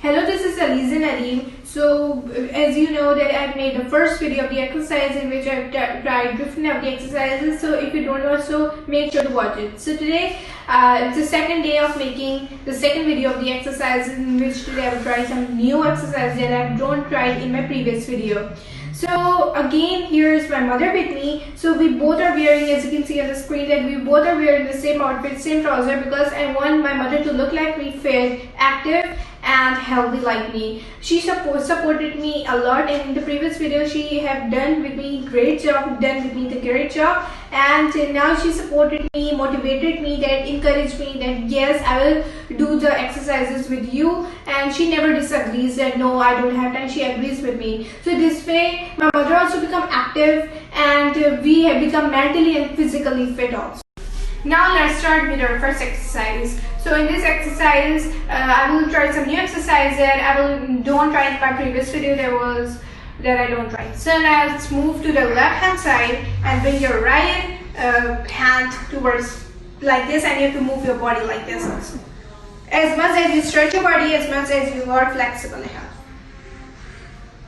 Hello, this is Aleeza Nadeem. So, as you know that I've made the first video of the exercise in which I've tried different of the exercises. So, if you don't know, so make sure to watch it. So today, it's the second day of making the second video of the exercises in which today I will try some new exercises that I've not tried in my previous video. So again, here is my mother with me. So we both are wearing, as you can see on the screen, that we both are wearing the same outfit, same trouser, because I want my mother to look like me, fit, active and healthy like me. She supported me a lot, and in the previous video she have done with me great job, and now she supported me, motivated me, that encouraged me that yes, I will do the exercises with you, and she never disagrees that no, I don't have time. She agrees with me. So this way my mother also become active, and we have become mentally and physically fit also. Now let's start with our first exercise. So in this exercise, I will try some new exercise that don't try in my previous video that I don't try. So now let's move to the left hand side and bring your right hand towards like this, and you have to move your body like this also. As much as you stretch your body, as much as you are flexible here.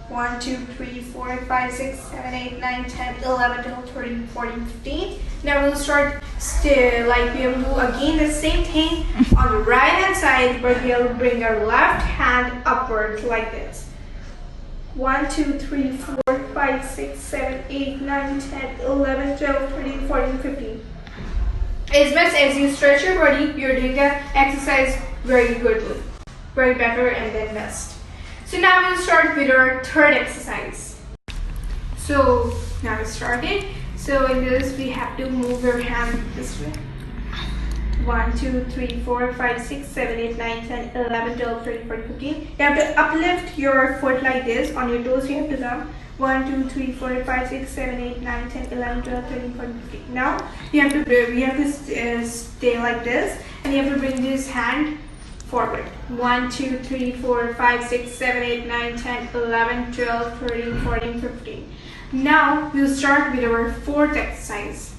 1, 2, 3, 4, 5, 6, 7, 8, 9, 10, 11, 12, 13, 14, 15. Now we'll start still like we will do again the same thing on the right hand side, but we'll bring our left hand upwards like this. 1, 2, 3, 4, 5, 6, 7, 8, 9, 10, 11, 12, 13, 14, 15. As much as you stretch your body, you're doing the exercise very goodly, very better and then best. So now we'll start with our third exercise. So now we started. So in this we have to move your hand this way. 1, 2, 3, 4, 5, 6, 7, 8, 9, 10, 11, 12, 13, 14, 15. You have to uplift your foot like this. On your toes you have to come. 1, 2, 3, 4, 5, 6, 7, 8, 9, 10, 11, 12, 13, 14, 15. Now we have to stay like this, and you have to bring this hand forward. 1, 2, 3, 4, 5, 6, 7, 8, 9, 10, 11, 12, 13, 14, 15. Now we'll start with our fourth exercise.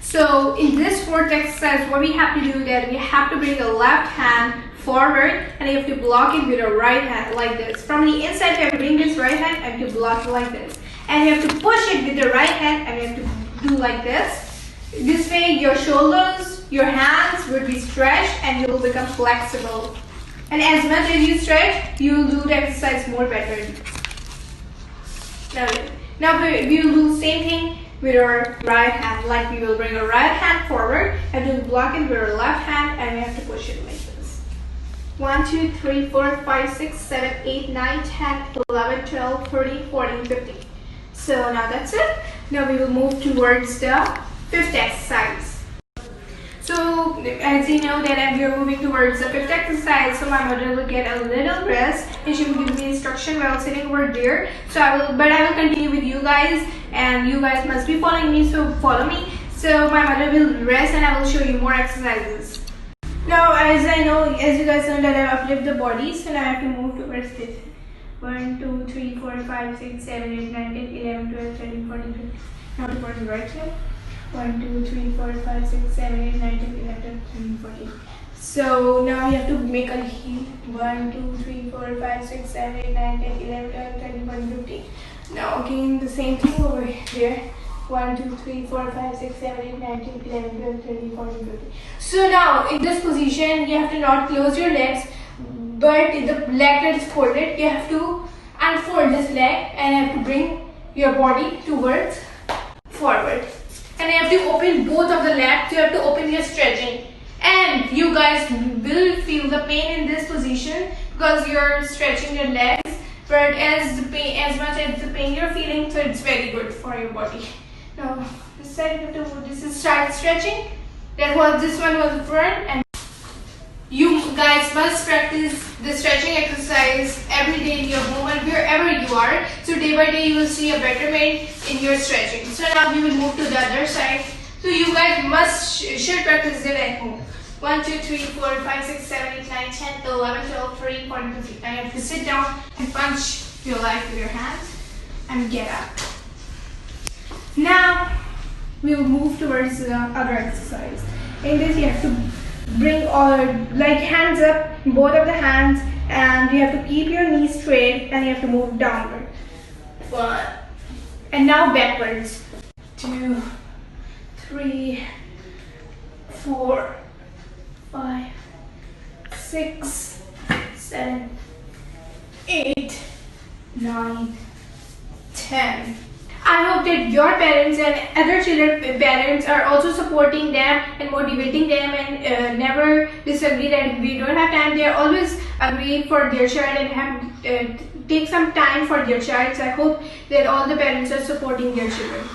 So in this fourth exercise, what we have to do is that we have to bring the left hand forward, and you have to block it with a right hand like this. From the inside you have to bring this right hand and you block it like this. And you have to push it with the right hand, and you have to do like this. This way your shoulders, your hands will be stretched and you will become flexible. And as much as you stretch, you will do the exercise more better. Now we will do the same thing with our right hand. Like we will bring our right hand forward and we'll block it with our left hand, and we have to push it like this. 1, 2, 3, 4, 5, 6, 7, 8, 9, 10, 11, 12, 13, 14, 15. So now that's it. Now we will move towards the fifth exercise. So as you know that we are moving towards the fifth exercise, so my mother will get a little rest and she will give me instruction while sitting over there. So I will continue with you guys, and you guys must be following me, so follow me. So my mother will rest and I will show you more exercises. Now as you guys know that I uplift the body, so now I have to move towards this. 1, 2, 3, 4, 5, 6, 7, 8, 9, 10, 11, 12, 13, 14, 15. Now towards the right side. 1, 2, 3, 4, 5, 6, 7, 8, 9, 10, 11, 12, 13, 14. So now we have to make a heel. 1, 2, 3, 4, 5, 6, 7, 8, 9, 10, 11, 12, 13, 14, 15. Now again the same thing over here. 1, 2, 3, 4, 5, 6, 7, 8, 9, 10, 11, 12, 13, 14, 15. So now in this position you have to not close your legs, but the leg that is folded, you have to unfold this leg and you have to bring your body towards forward. And you have to open both of the legs. You have to open your stretching, and you guys will feel the pain in this position because you're stretching your legs. But as much as the pain you're feeling, so it's very good for your body. Now this side you have to. This is start stretching. This one was the front, and you guys must practice the stretching exercise every day in your home and wherever you are. So day by day you will see a betterment in your stretching. So now we will move to the other side. So you guys should practice it at home. 1, 2, 3, 4, 5, 6, 7, 8, 9, 10, 11, 12, 13, 14, 15. Now you have to sit down and punch your leg with your hands and get up. Now we will move towards the other exercise. In this you have to bring all like hands up, both of the hands, and you have to keep your knees straight and you have to move downward. 1, and now backwards. 2, 3, 4, 5, 6, 7, 8, 9, 10. I hope that your parents and other children parents are also supporting them and motivating them, and never disagree that we don't have time. They are always agreeing for their child and have take some time for their child. So I hope that all the parents are supporting their children.